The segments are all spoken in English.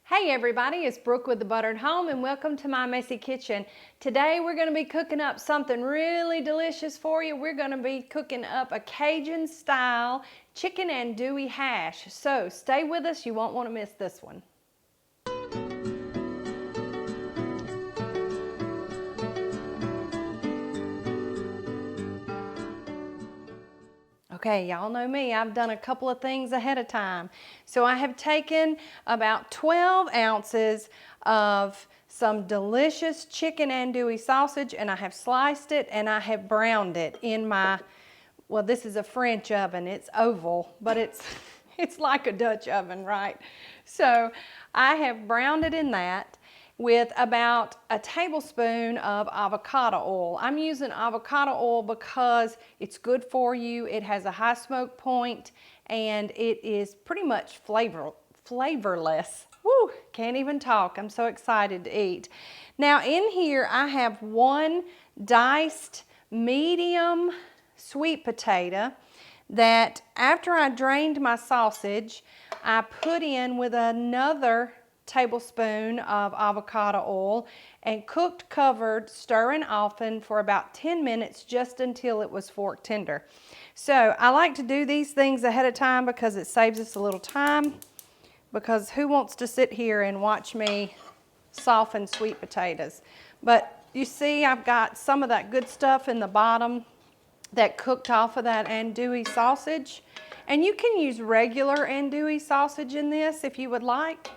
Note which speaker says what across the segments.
Speaker 1: Hey everybody, it's Brooke with The Buttered Home and welcome to my messy kitchen. Today we're going to be cooking up something really delicious for you. We're going to be cooking up a Cajun style chicken andouille hash. So stay with us, you won't want to miss this one. Okay, y'all know me, I've done a couple of things ahead of time. So I have taken about 12 ounces of some delicious chicken andouille sausage and I have sliced it and I have browned it in my, well, this is a French oven. It's oval, but it's like a Dutch oven, right? So I have browned it in that with about a tablespoon of avocado oil. I'm using avocado oil because it's good for you. It has a high smoke point and it is pretty much flavorless. Woo, can't even talk. I'm so excited to eat. Now in here I have one diced medium sweet potato that after I drained my sausage, I put in with another tablespoon of avocado oil and cooked covered, stirring often for about 10 minutes just until it was fork tender. So I like to do these things ahead of time because it saves us a little time, because who wants to sit here and watch me soften sweet potatoes? But you see I've got some of that good stuff in the bottom that cooked off of that andouille sausage. And you can use regular andouille sausage in this if you would like,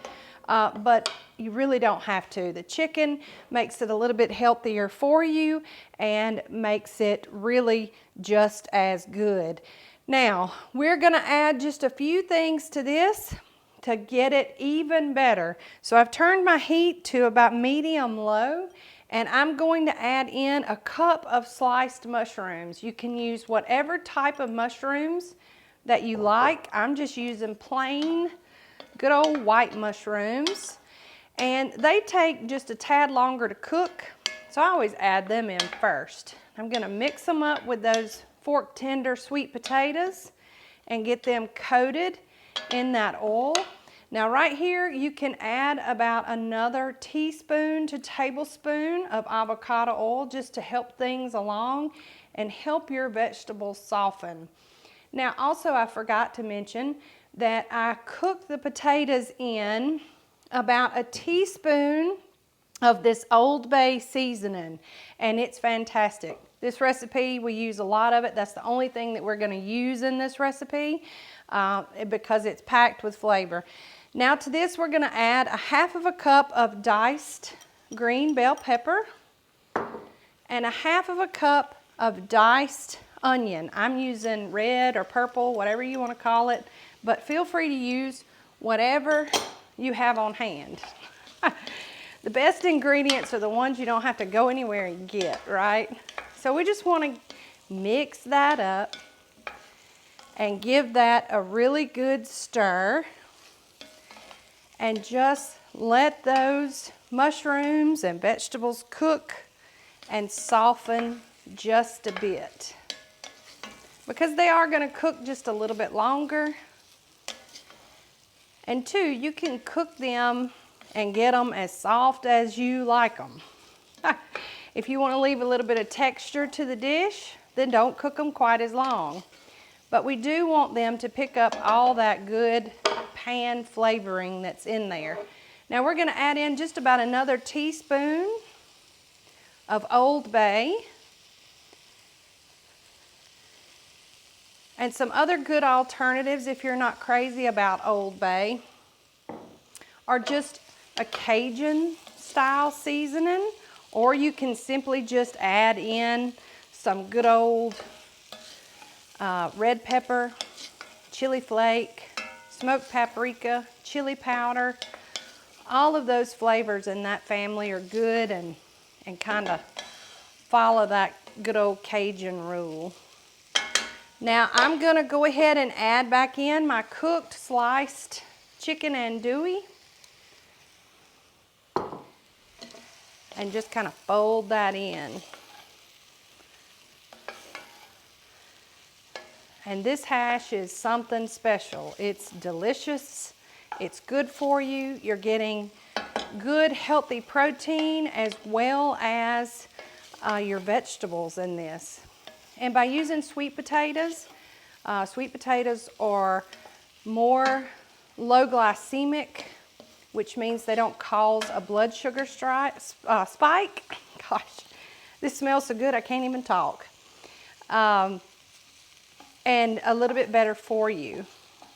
Speaker 1: but you really don't have to. The chicken makes it a little bit healthier for you and makes it really just as good. Now, we're gonna add just a few things to this to get it even better. So I've turned my heat to about medium low, and I'm going to add in a cup of sliced mushrooms. You can use whatever type of mushrooms that you like. I'm just using plain, good old white mushrooms. And they take just a tad longer to cook, so I always add them in first. I'm gonna mix them up with those fork tender sweet potatoes and get them coated in that oil. Now right here you can add about another teaspoon to tablespoon of avocado oil just to help things along and help your vegetables soften. Now also I forgot to mention that I cooked the potatoes in about a teaspoon of this Old Bay seasoning, and it's fantastic. This recipe, we use a lot of it. That's the only thing that we're gonna use in this recipe because it's packed with flavor. Now to this, we're gonna add a half of a cup of diced green bell pepper and a half of a cup of diced onion. I'm using red or purple, whatever you wanna call it, but feel free to use whatever you have on hand. The best ingredients are the ones you don't have to go anywhere and get, right? So we just want to mix that up and give that a really good stir and just let those mushrooms and vegetables cook and soften just a bit, because they are going to cook just a little bit longer. And two, you can cook them and get them as soft as you like them. If you want to leave a little bit of texture to the dish, then don't cook them quite as long. But we do want them to pick up all that good pan flavoring that's in there. Now we're going to add in just about another teaspoon of Old Bay. And some other good alternatives, if you're not crazy about Old Bay, are just a Cajun style seasoning, or you can simply just add in some good old red pepper, chili flake, smoked paprika, chili powder. All of those flavors in that family are good and kind of follow that good old Cajun rule. Now I'm gonna go ahead and add back in my cooked sliced chicken andouille and just kind of fold that in. And this hash is something special. It's delicious It's good for you. You're getting good, healthy protein as well as your vegetables in this. And by using sweet potatoes are more low glycemic, which means they don't cause a blood sugar spike. Gosh, this smells so good I can't even talk. And a little bit better for you.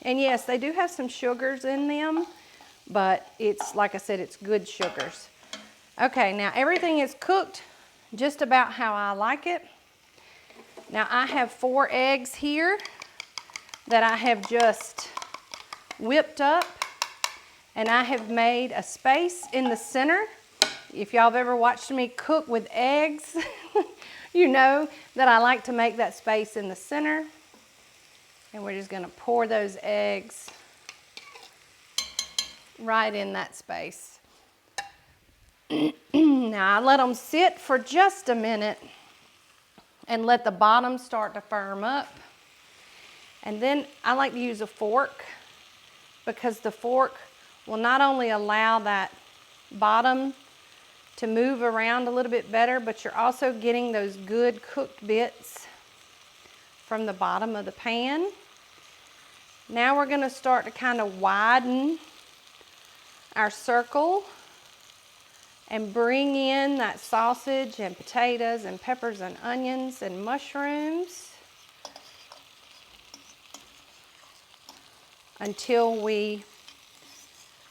Speaker 1: And yes, they do have some sugars in them, but it's, like I said, it's good sugars. Okay, now everything is cooked just about how I like it. Now I have 4 eggs here that I have just whipped up, and I have made a space in the center. If y'all have ever watched me cook with eggs, you know that I like to make that space in the center. And we're just gonna pour those eggs right in that space. Now I let them sit for just a minute and let the bottom start to firm up. And then I like to use a fork, because the fork will not only allow that bottom to move around a little bit better, but you're also getting those good cooked bits from the bottom of the pan. Now we're going to start to kind of widen our circle and bring in that sausage and potatoes and peppers and onions and mushrooms until we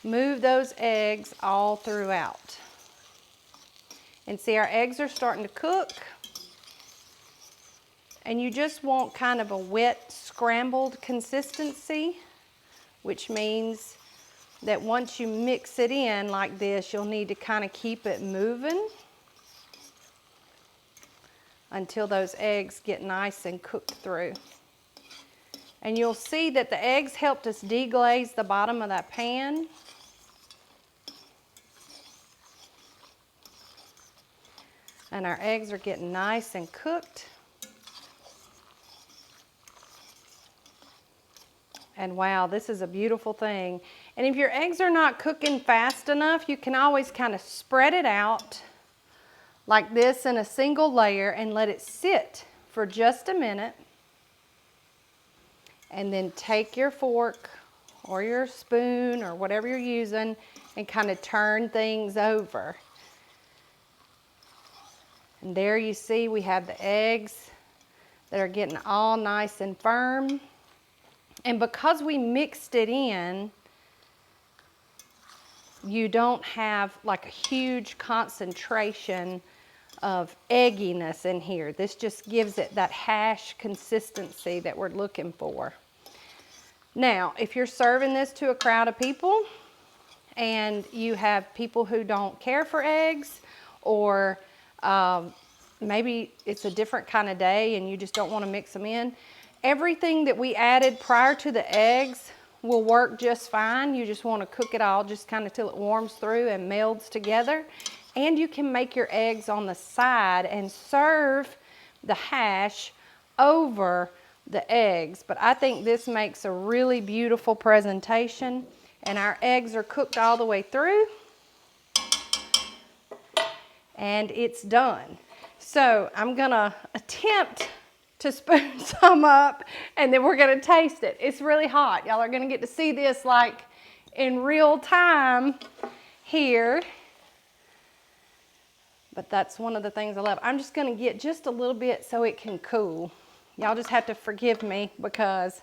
Speaker 1: move those eggs all throughout. And see, our eggs are starting to cook. And you just want kind of a wet, scrambled consistency, which means that once you mix it in like this, you'll need to kind of keep it moving until those eggs get nice and cooked through. And you'll see that the eggs helped us deglaze the bottom of that pan. And our eggs are getting nice and cooked. And wow, this is a beautiful thing. And if your eggs are not cooking fast enough, you can always kind of spread it out like this in a single layer and let it sit for just a minute. And then take your fork or your spoon or whatever you're using and kind of turn things over. And there you see we have the eggs that are getting all nice and firm. And because we mixed it in, you don't have like a huge concentration of egginess in here. This just gives it that hash consistency that we're looking for. Now, if you're serving this to a crowd of people and you have people who don't care for eggs, or maybe it's a different kind of day and you just don't want to mix them in, everything that we added prior to the eggs will work just fine. You just want to cook it all just kind of till it warms through and melds together. And you can make your eggs on the side and serve the hash over the eggs. But I think this makes a really beautiful presentation. And our eggs are cooked all the way through. And it's done. So I'm gonna attempt to spoon some up, and then we're gonna taste it. It's really hot. Y'all are gonna get to see this like in real time here. But that's one of the things I love. I'm just gonna get just a little bit so it can cool. Y'all just have to forgive me because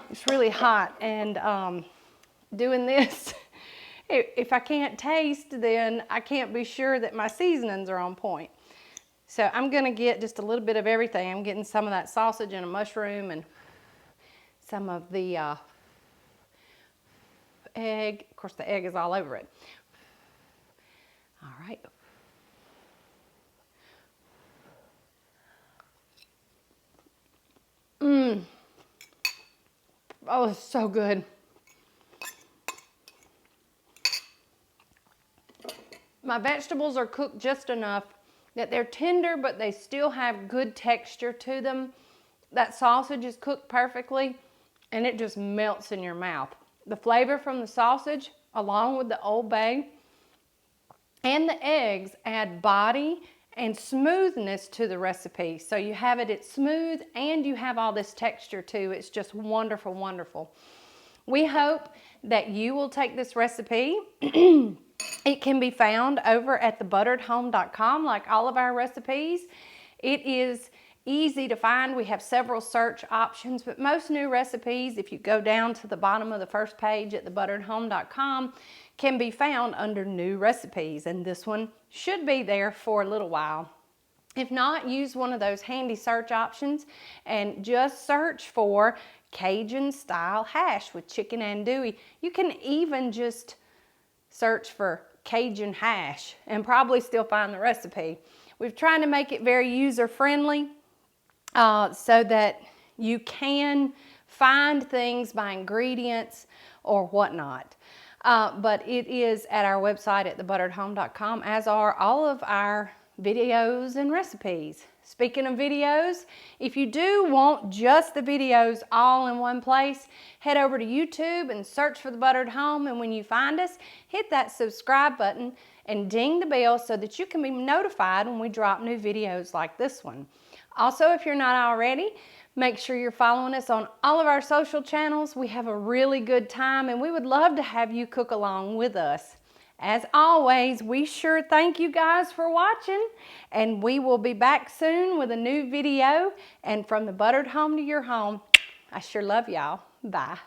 Speaker 1: it's really hot, and doing this, if I can't taste, then I can't be sure that my seasonings are on point. So I'm gonna get just a little bit of everything. I'm getting some of that sausage and a mushroom and some of the egg. Of course, the egg is all over it. All right. Oh, it's so good. My vegetables are cooked just enough that they're tender, but they still have good texture to them. That sausage is cooked perfectly, and it just melts in your mouth. The flavor from the sausage, along with the Old Bay and the eggs, add body and smoothness to the recipe. So you have it, it's smooth, and you have all this texture too. It's just wonderful, wonderful. We hope that you will take this recipe. It can be found over at thebutteredhome.com like all of our recipes. It is easy to find. We have several search options, but most new recipes, if you go down to the bottom of the first page at thebutteredhome.com, can be found under new recipes, and this one should be there for a little while. If not, use one of those handy search options and just search for Cajun style hash with chicken andouille. You can even just search for Cajun hash and probably still find the recipe. We've tried to make it very user friendly so that you can find things by ingredients or whatnot. But it is at our website at thebutteredhome.com, as are all of our videos and recipes. Speaking of videos, if you do want just the videos all in one place, head over to YouTube and search for The Buttered Home, and when you find us, hit that subscribe button and ding the bell so that you can be notified when we drop new videos like this one. Also, if you're not already, make sure you're following us on all of our social channels. We have a really good time, and we would love to have you cook along with us. As always, we sure thank you guys for watching, and we will be back soon with a new video. And from the buttered home to your home, I sure love y'all. Bye.